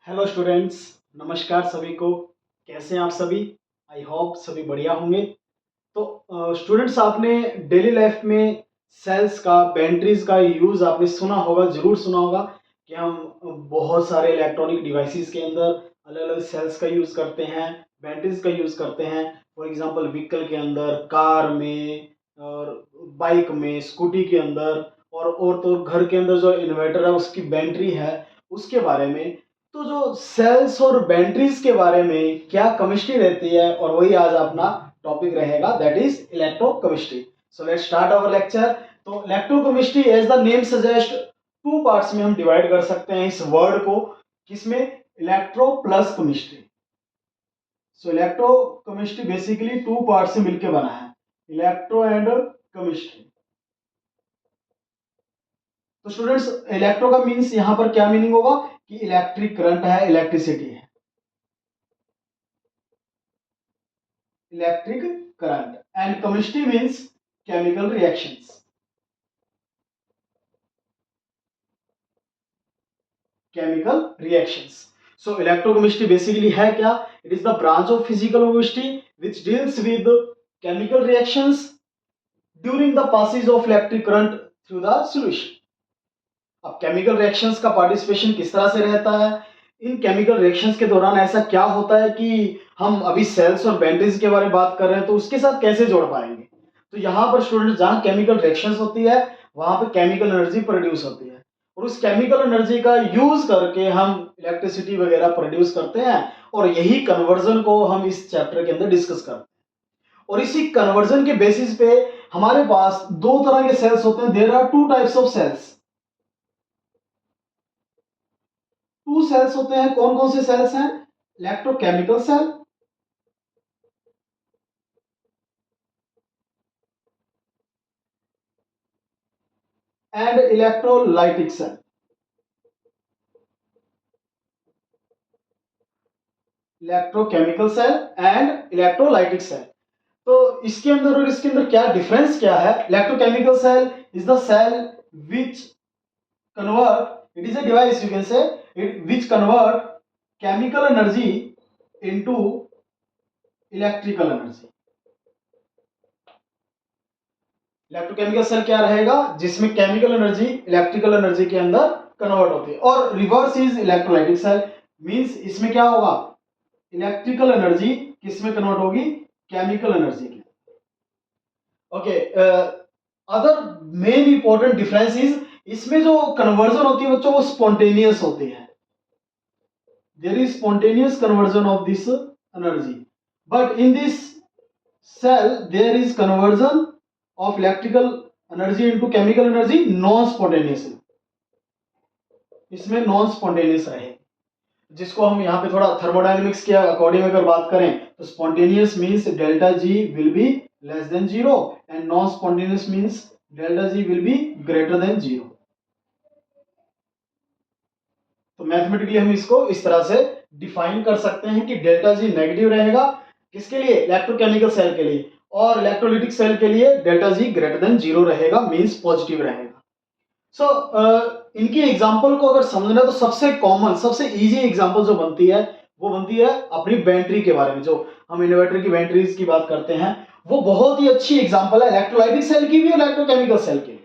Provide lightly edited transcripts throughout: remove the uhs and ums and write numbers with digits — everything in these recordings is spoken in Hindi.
हेलो स्टूडेंट्स, नमस्कार सभी को। कैसे हैं आप सभी? आई होप सभी बढ़िया होंगे। तो स्टूडेंट्स, आपने डेली लाइफ में सेल्स का, बैटरीज का यूज़ आपने सुना होगा, ज़रूर सुना होगा कि हम बहुत सारे इलेक्ट्रॉनिक डिवाइसेस के अंदर अलग अलग सेल्स का यूज़ करते हैं, बैटरीज का यूज़ करते हैं। फॉर एग्जांपल व्हीकल के अंदर, कार में और बाइक में, स्कूटी के अंदर और तो घर के अंदर जो इन्वर्टर है उसकी बैटरी है, उसके बारे में। तो जो सेल्स और बैटरीज के बारे में क्या केमिस्ट्री रहती है, और वही आज अपना टॉपिक रहेगा, that is electrochemistry. So let's start our lecture. तो electrochemistry as the name suggest, two parts में हम डिवाइड कर सकते हैं इस वर्ड को। किसमें? Electro plus chemistry. So electrochemistry basically two part से मिलकर बना है, इलेक्ट्रो एंड केमिस्ट्री। तो स्टूडेंट्स, इलेक्ट्रो का मीन्स यहां पर क्या मीनिंग होगा कि इलेक्ट्रिक करंट है, इलेक्ट्रिसिटी है, electric current. And chemistry means chemical reactions, chemical reactions. So electrochemistry basically है क्या? It is the branch of physical chemistry which deals with chemical reactions during the passage of electric current through the solution. अब केमिकल रिएक्शंस का पार्टिसिपेशन किस तरह से रहता है? इन केमिकल रिएक्शंस के दौरान ऐसा क्या होता है कि हम अभी सेल्स और बैटरीज के बारे में बात कर रहे हैं, तो उसके साथ कैसे जोड़ पाएंगे? तो यहाँ पर स्टूडेंट, जहां केमिकल रिएक्शंस होती है वहां पर केमिकल एनर्जी प्रोड्यूस होती है, और उस केमिकल एनर्जी का यूज करके हम इलेक्ट्रिसिटी वगैरह प्रोड्यूस करते हैं, और यही कन्वर्जन को हम इस चैप्टर के अंदर डिस्कस करते हैं। और इसी कन्वर्जन के बेसिस पे हमारे पास दो तरह के सेल्स होते हैं। There are two types of cells. Two cells होते हैं। कौन कौन से सेल्स हैं? Electrochemical cell and electrolytic cell. Electrochemical cell and electrolytic cell. तो इसके अंदर और इसके अंदर क्या डिफरेंस क्या है? Electrochemical cell is the cell which convert, it is a device you can say, it which convert chemical energy into electrical energy। Electrochemical cell क्या रहेगा? जिसमें केमिकल एनर्जी इलेक्ट्रिकल एनर्जी के अंदर कन्वर्ट होती है। और reverse is electrolytic cell, means इसमें क्या होगा? इलेक्ट्रिकल एनर्जी किसमें कन्वर्ट होगी? केमिकल एनर्जी की। Okay, other main important difference is, इसमें जो कन्वर्जन होती है बच्चों वो स्पॉन्टेनियस होती है। There is spontaneous conversion of this energy, but in this cell there is conversion of electrical energy into chemical energy non spontaneously। इसमें नॉन स्पॉन्टेनियस रहे, जिसको हम यहाँ पे थोड़ा थर्मोडायनेमिक्स के अकॉर्डिंग अगर बात करें तो spontaneous means delta G will be less than zero, and non spontaneous means delta G will be greater than zero. तो मैथमेटिकली हम इसको इस तरह से डिफाइन कर सकते हैं कि डेल्टा जी नेगेटिव रहेगा किसके लिए? इलेक्ट्रोकेमिकल सेल के लिए। और इलेक्ट्रोलाइटिक सेल के लिए delta G greater than zero रहेगा, मींस पॉजिटिव रहेगा। सो इनकी एग्जांपल को अगर समझना तो सबसे कॉमन, सबसे इजी एग्जांपल जो बनती है वो बनती है अपनी बैटरी के बारे में। जो हम इन्वर्टर की बैटरीज की बात करते हैं वो बहुत ही अच्छी एग्जांपल है इलेक्ट्रोलाइटिक सेल की भी और इलेक्ट्रोकेमिकल सेल की भी।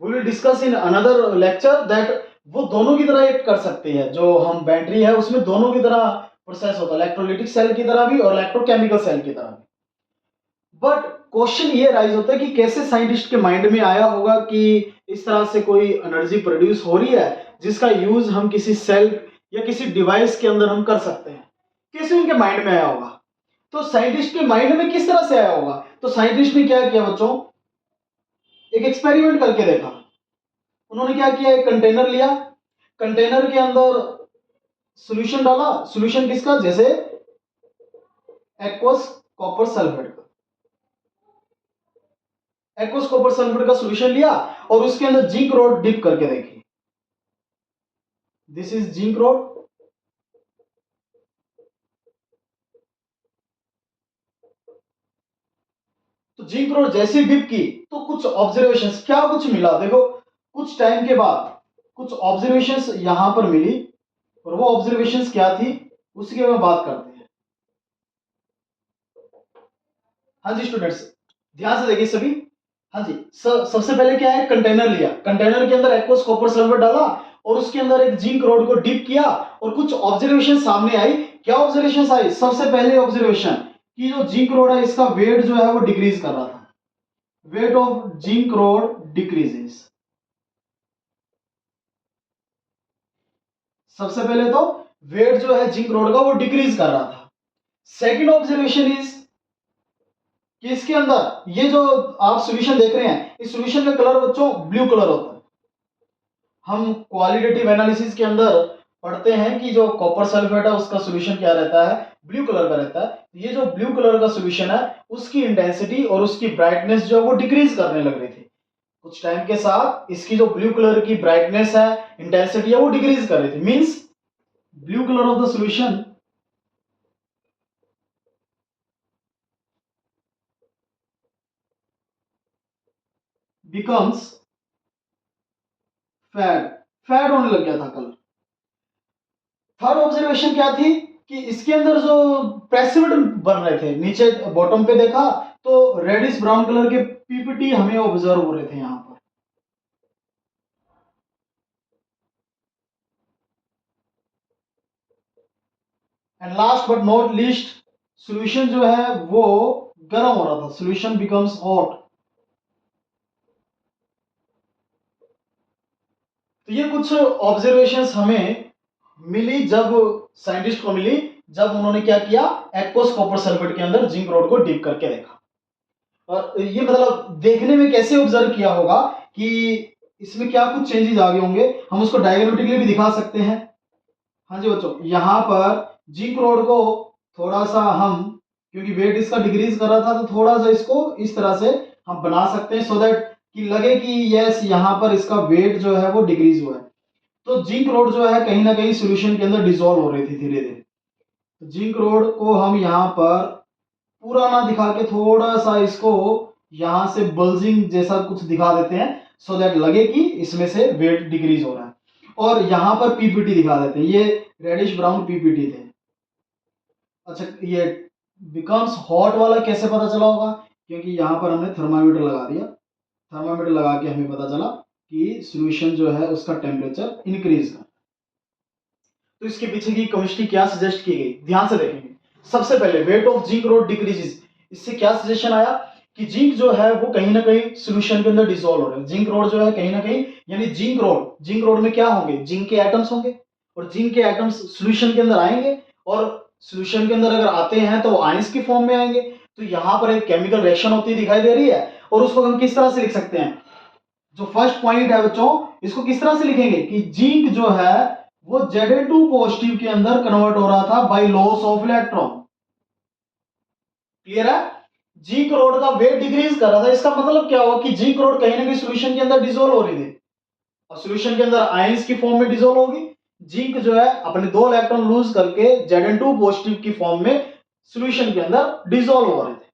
We will discuss in another lecture that वो दोनों की तरह एक्ट कर सकती है। जो हम बैटरी है उसमें दोनों की तरह प्रोसेस होता है, इलेक्ट्रोलाइटिक सेल की तरह भी और इलेक्ट्रोकेमिकल सेल की तरह भी। बट क्वेश्चन ये राइज होता है कि कैसे साइंटिस्ट के माइंड में आया होगा कि इस तरह से कोई एनर्जी प्रोड्यूस हो रही है जिसका यूज हम किसी सेल या किसी डिवाइस के अंदर हम कर सकते हैं। कैसे उनके माइंड में आया होगा? तो साइंटिस्ट के माइंड में किस तरह से आया होगा? तो साइंटिस्ट ने क्या किया बच्चों? एक एक्सपेरिमेंट करके देखा। उन्होंने क्या किया? एक कंटेनर लिया, कंटेनर के अंदर सॉल्यूशन डाला। सॉल्यूशन किसका? जैसे एक्वस कॉपर सल्फेट का। एक्वस कॉपर सल्फेट का सॉल्यूशन लिया और उसके अंदर जिंक रोड डिप करके देखी। This is zinc road. तो जिंक रोड जैसी डिप की तो कुछ ऑब्जर्वेशंस, क्या कुछ मिला देखो। कुछ टाइम के बाद कुछ ऑब्जर्वेशंस यहां पर मिली और वो ऑब्जर्वेशंस क्या थी उसकी में बात करते हैं। हाँ जी स्टूडेंट्स, ध्यान से देखिए सभी। हाँ जी, सबसे पहले क्या है, कंटेनर लिया, कंटेनर के अंदर एक्वस कॉपर सल्फेट डाला और उसके अंदर एक जिंक रॉड को डिप किया और कुछ ऑब्जर्वेशन सामने आई। क्या ऑब्जर्वेशन आई? सबसे पहले ऑब्जर्वेशन कि जो जिंक रॉड है इसका वेट जो है वो डिक्रीज कर रहा था, weight of zinc rod decreases. सबसे पहले तो वेट जो है जिंक रॉड का वो डिक्रीज कर रहा था। सेकंड ऑब्जर्वेशन इज कि इसके अंदर ये जो आप सॉल्यूशन देख रहे हैं, इस सॉल्यूशन का कलर बच्चों ब्लू कलर होता है। हम क्वालिटेटिव एनालिसिस के अंदर पढ़ते हैं कि जो कॉपर सल्फेट है उसका सॉल्यूशन क्या रहता है, ब्लू कलर का रहता है। ये जो ब्लू कलर का सॉल्यूशन है उसकी इंटेंसिटी और उसकी ब्राइटनेस जो है वो डिक्रीज करने लग रही थी। कुछ टाइम के साथ इसकी जो ब्लू कलर की ब्राइटनेस है, इंटेंसिटी है, वो डिक्रीज कर रही थी। Means blue colour of the solution becomes fade, fade होने लग गया था कलर। थर्ड ऑब्जर्वेशन क्या थी कि इसके अंदर जो प्रेसिपिटेट बन रहे थे, नीचे बॉटम पे देखा तो रेडिश ब्राउन कलर के पीपीटी हमें ऑब्जर्व हो रहे थे यहां पर। And last but not least, solution जो है वो गर्म हो रहा था, सॉल्यूशन बिकम्स हॉट। तो ये कुछ ऑब्जर्वेशंस हमें मिली, जब साइंटिस्ट को मिली, जब उन्होंने क्या किया, एक्वस कॉपर सल्फेट के अंदर जिंक रोड को डिप करके देखा। और ये मतलब देखने में कैसे ऑब्जर्व किया होगा कि इसमें क्या कुछ चेंजेस आ गए होंगे, हम उसको डायग्रामेटिकली भी दिखा सकते हैं। हाँ जी बच्चों, यहाँ पर जिंक रोड को थोड़ा सा हम, क्योंकि वेट इसका डिक्रीज कर रहा था, तो थोड़ा सा इसको इस तरह से हम बना सकते हैं सो दैट कि लगे कि यस यहाँ पर इसका वेट जो है वो डिक्रीज हुआ है। तो जिंक रोड जो है कहीं ना कहीं सॉल्यूशन के अंदर डिसॉल्व हो रही थी धीरे धीरे। तो जिंक रोड को हम यहाँ पर पूरा ना दिखा के थोड़ा सा इसको यहां से बल्जिंग जैसा कुछ दिखा देते हैं सो दैट लगे कि इसमें से वेट डिक्रीज हो रहा है। और यहां पर पीपीटी दिखा देते हैं, ये रेडिश ब्राउन पीपीटी थे। अच्छा, ये बिकम्स हॉट वाला कैसे पता चला होगा? क्योंकि यहां पर हमने थर्मामीटर लगा दिया, थर्मामीटर लगा के हमें पता चला कि सॉल्यूशन जो है उसका टेम्परेचर इंक्रीज कर। तो इसके पीछे की केमिस्ट्री क्या सजेस्ट की गई, ध्यान से देखेंगे। सबसे पहले weight of zinc road decreases, इससे क्या सजेशन आया कि जिंक जो है वो कहीं ना कहीं सॉल्यूशन के अंदर डिसॉल्व हो रहा है। जिंक रोड जो है कहीं ना कहीं, यानी जिंक रोड में क्या होंगे, जिंक के एटम्स होंगे और जिंक के एटम्स सॉल्यूशन के अंदर आएंगे और सॉल्यूशन के अंदर अगर आते हैं तो आयंस की फॉर्म में आएंगे। तो यहां पर एक केमिकल रिएक्शन होती दिखाई दे रही है और उसको हम किस तरह से लिख सकते हैं? जो फर्स्ट पॉइंट है बच्चों, इसको किस तरह से लिखेंगे कि जिंक जो है वो Za2 पॉजिटिव के अंदर कन्वर्ट हो रहा था by loss of electron. Clear है? जिंक रोड का वेट डिक्रीज कर रहा था, इसका मतलब क्या हुआ कि जिंक रोड कहीं ना कहीं सॉल्यूशन के अंदर डिसॉल्व हो रही थी और सॉल्यूशन के अंदर आयंस की फॉर्म में डिसॉल्व होगी। जिंक जो है अपने 2 इलेक्ट्रॉन लूज करके Za2 पॉजिटिव की फॉर्म में सॉल्यूशन के अंदर डिसॉल्व हो रहे थे।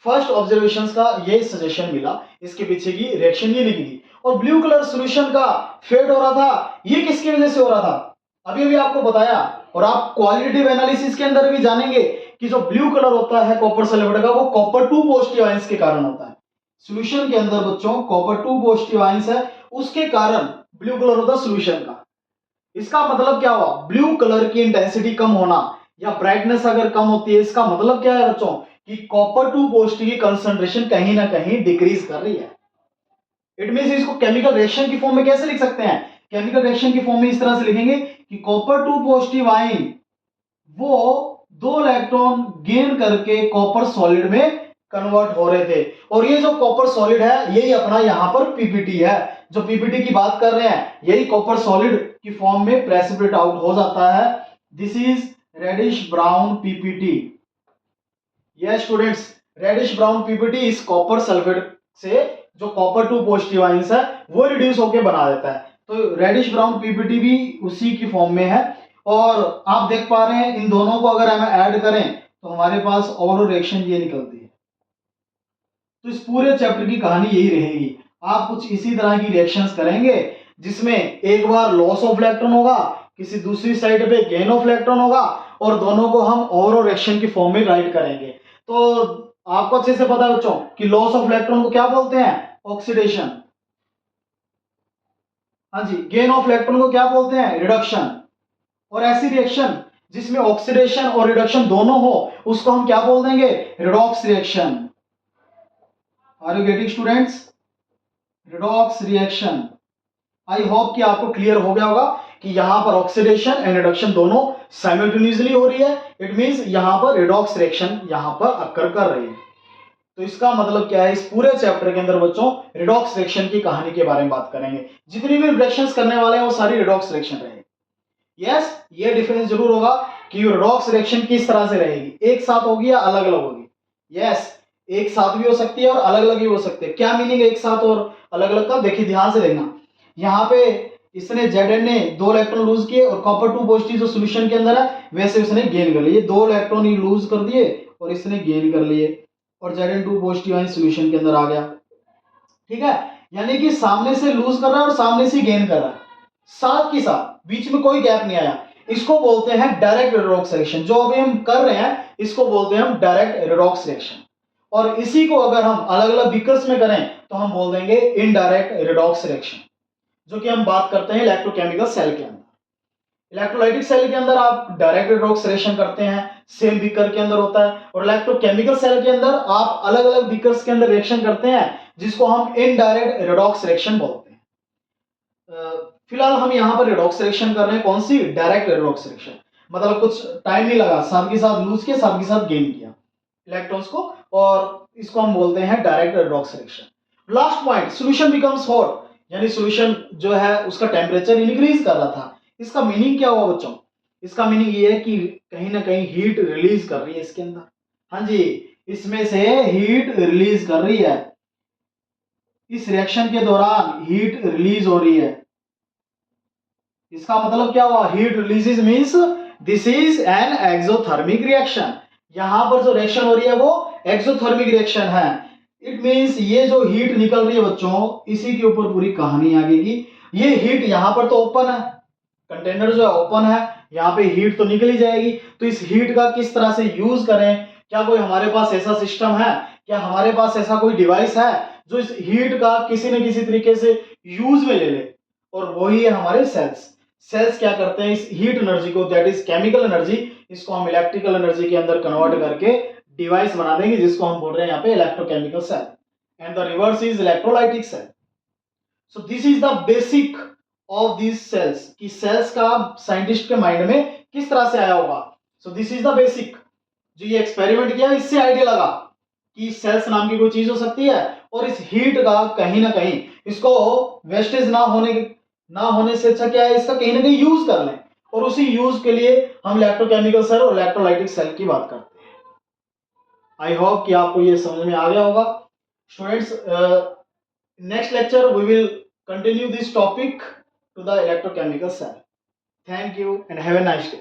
फर्स्ट ऑब्जर्वेशन का ये सजेशन मिला, इसके पीछे की रिएक्शन ये लिखी गई। और ब्लू कलर सॉल्यूशन का फेड हो रहा था, ये किसकी वजह से हो रहा था? अभी अभी आपको बताया और आप क्वालिटेटिव एनालिसिस के अंदर भी जानेंगे कि जो ब्लू कलर होता है कॉपर सल्फेट का वो कॉपर 2 पॉजिटिव आयंस के कारण होता है। सॉल्यूशन के अंदर बच्चों कॉपर 2 पॉजिटिव आयंस है, उसके कारण ब्लू कलर होता है सॉल्यूशन का। इसका मतलब क्या हुआ? ब्लू कलर की इंटेंसिटी कम होना या ब्राइटनेस अगर कम होती है, इसका मतलब क्या है बच्चों कि कॉपर 2 पॉजिटिव की कंसंट्रेशन कहीं ना कहीं डिक्रीज कर रही है। इट मींस इसको केमिकल रिएक्शन की फॉर्म में कैसे लिख सकते हैं? केमिकल रिएक्शन की फॉर्म में इस तरह से लिखेंगे कि कॉपर 2 पॉजिटिव आयन वो 2 इलेक्ट्रॉन गेन करके कॉपर सॉलिड में कन्वर्ट हो रहे थे। और ये जो कॉपर सॉलिड है यही अपना यहां पर पीपीटी है, जो पीपीटी की बात कर रहे हैं यही कॉपर सॉलिड की फॉर्म में प्रेसिपिटेट आउट हो जाता है। This is reddish brown PPT. Yes students, reddish brown PPT इस कॉपर सल्फेट से जो कॉपर 2 पॉजिटिव आयंस है वो रिड्यूस होकर बना देता है। तो रेडिश ब्राउन पीपीटी भी उसी की फॉर्म में है। और आप देख पा रहे हैं इन दोनों को अगर हम ऐड करें तो हमारे पास ऑर्डर रिएक्शन ये निकलती है। तो इस पूरे चैप्टर की कहानी यही रहेगी, आप कुछ इसी तरह की रिएक्शंस करेंगे जिसमें एक बार लॉस ऑफ इलेक्ट्रॉन होगा, किसी दूसरी साइड पे गेन ऑफ इलेक्ट्रॉन होगा, और दोनों को हम ओवरऑल रिएक्शन की फॉर्म में राइट करेंगे। तो आपको अच्छे से पता है बच्चों कि लॉस ऑफ इलेक्ट्रॉन को क्या बोलते हैं? ऑक्सीडेशन। हाँ जी, गेन ऑफ इलेक्ट्रॉन को क्या बोलते हैं? रिडक्शन। और ऐसी रिएक्शन जिसमें ऑक्सीडेशन और रिडक्शन दोनों हो उसको हम क्या बोल देंगे? Redox reaction. Are you getting students? Redox reaction. I hope कि आपको क्लियर हो गया होगा कि यहां पर ऑक्सीडेशन एंड रिडक्शन दोनों साइमल्टेनियसली हो रही है। इट मींस यहां पर रिडॉक्स रिएक्शन यहां पर अकर कर रही है। तो इसका मतलब क्या है? इस पूरे चैप्टर के अंदर बच्चों रिडॉक्स रिएक्शन की कहानी के बारे में बात करेंगे। जितनी भी रिएक्शंस करने वाले हैं वो सारी रिडॉक्स रिएक्शन रहेगी। यस, ये डिफरेंस जरूर होगा कि रिडॉक्स रिएक्शन किस तरह से रहेगी, एक साथ होगी या अलग अलग होगी। यस, एक साथ भी हो सकती है और अलग अलग भी हो सकती है। क्या मीनिंग है एक साथ और अलग अलग का? देखिए ध्यान से देखना। यहाँ पे इसने Zn ने 2 इलेक्ट्रॉन लूज किए और कॉपर 2 पॉजिटिव जो सॉल्यूशन के अंदर है वैसे उसने गेन कर लिए। 2 इलेक्ट्रॉन ही लूज कर दिए और इसने गेन कर लिए, और Zn2 पॉजिटिव आयन सॉल्यूशन के अंदर आ गया। ठीक है, यानी कि सामने से लूज कर रहा है और सामने से गेन कर रहा है, साथ के साथ, बीच में कोई गैप नहीं आया। इसको बोलते हैं डायरेक्ट रिडॉक्स रिएक्शन। जो अभी हम कर रहे हैं इसको बोलते हैं हम डायरेक्ट रिडॉक्स रिएक्शन। और इसी को अगर हम अलग अलग बीकर्स में करें तो हम बोल देंगे इनडायरेक्ट रिडॉक्स रिएक्शन, जो कि हम बात करते हैं इलेक्ट्रोकेमिकल सेल के अंदर। इलेक्ट्रोलाइटिक सेल के अंदर आप डायरेक्ट रिडॉक्स रिएक्शन करते हैं, सेम बीकर के अंदर होता है। और इलेक्ट्रोकेमिकल सेल के अंदर आप अलग अलग बीकर्स के अंदर रिएक्शन करते हैं, जिसको हम इनडायरेक्ट रिडॉक्स रिएक्शन बोलते हैं। फिलहाल हम यहाँ पर रिडॉक्स रिएक्शन कर रहे हैं, कौन सी? Direct redox reaction. मतलब कुछ टाइम नहीं लगा, साथ के साथ लूज किया, साथ के साथ गेन किया इलेक्ट्रॉन्स को, और इसको हम बोलते हैं direct redox reaction. Last point, solution becomes hot, यानी सॉल्यूशन जो है उसका टेम्परेचर इंक्रीज कर रहा था। इसका मीनिंग क्या हुआ बच्चों? इसका मीनिंग ये है कि कहीं ना कहीं हीट रिलीज कर रही है इसके अंदर। हाँ जी, इसमें से हीट रिलीज कर रही है, इस रिएक्शन के दौरान हीट रिलीज हो रही है। इसका मतलब क्या हुआ? Heat releases means this is an exothermic reaction. यहां पर जो रिएक्शन हो रही है वो एक्सोथर्मिक रिएक्शन है। इट मींस ये जो हीट निकल रही है बच्चों, इसी के ऊपर पूरी कहानी आगेगी। ये हीट यहां पर तो ओपन है, कंटेनर जो है ओपन है, यहाँ पे हीट तो निकल ही जाएगी। तो इस हीट का किस तरह से यूज करें? क्या कोई हमारे पास ऐसा सिस्टम है, क्या हमारे पास ऐसा कोई डिवाइस है जो इस हीट का किसी न किसी तरीके से यूज में ले ले? और वही है हमारे सेल्स। सेल्स क्या करते हैं? इस हीट एनर्जी को, दैट इज केमिकल एनर्जी, इसको हम इलेक्ट्रिकल एनर्जी के अंदर कन्वर्ट करके डिवाइस बना देंगे, जिसको हम बोल रहे हैं यहाँ पे electrochemical cell, and the reverse is electrolytic cell. So this is the basic of this cells, कि सेल्स का साइंटिस्ट के माइंड में किस तरह से आया होगा। So this is the basic. जो ये एक्सपेरिमेंट किया इससे आइडिया लगा कि सेल्स नाम की कोई चीज हो सकती है, और इस हीट का कहीं ना कहीं इसको वेस्टेज ना होने से अच्छा क्या है, इसका कहीं ना कहीं यूज कर लें, और उसी यूज के लिए हम इलेक्ट्रोकेमिकल सेल और इलेक्ट्रोलाइटिक सेल की बात करते हैं। आई होप कि आपको ये समझ में आ गया होगा students. Next lecture we will continue this topic to the electrochemical cell. Thank you and have a nice day.